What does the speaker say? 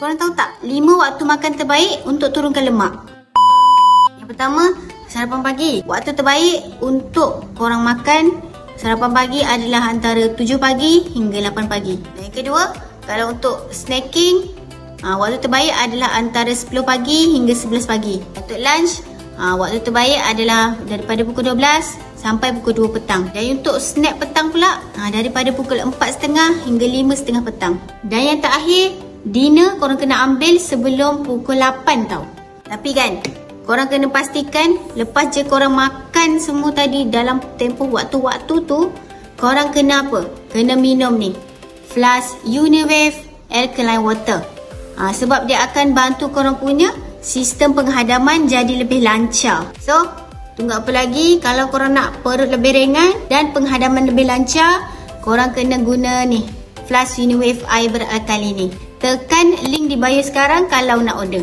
Korang tahu tak 5 waktu makan terbaik untuk turunkan lemak? Yang pertama, sarapan pagi. Waktu terbaik untuk korang makan sarapan pagi adalah antara 7 pagi hingga 8 pagi. Dan yang kedua, kalau untuk snacking, waktu terbaik adalah antara 10 pagi hingga 11 pagi. Untuk lunch, waktu terbaik adalah daripada pukul 12 sampai pukul 2 petang. Dan untuk snack petang pula, daripada pukul 4.30 hingga 5.30 petang. Dan yang terakhir, dinner korang kena ambil sebelum pukul 8 tau. Tapi kan, korang kena pastikan lepas je korang makan semua tadi dalam tempoh waktu-waktu tu, korang kena apa? Kena minum ni, Flask Uniwave Alkaline Water. Sebab dia akan bantu korang punya sistem penghadaman jadi lebih lancar. So, tunggu apa lagi? Kalau korang nak perut lebih ringan dan penghadaman lebih lancar, korang kena guna ni, Flask Uniwave Air Beralkali ni. Tekan link di bio sekarang kalau nak order.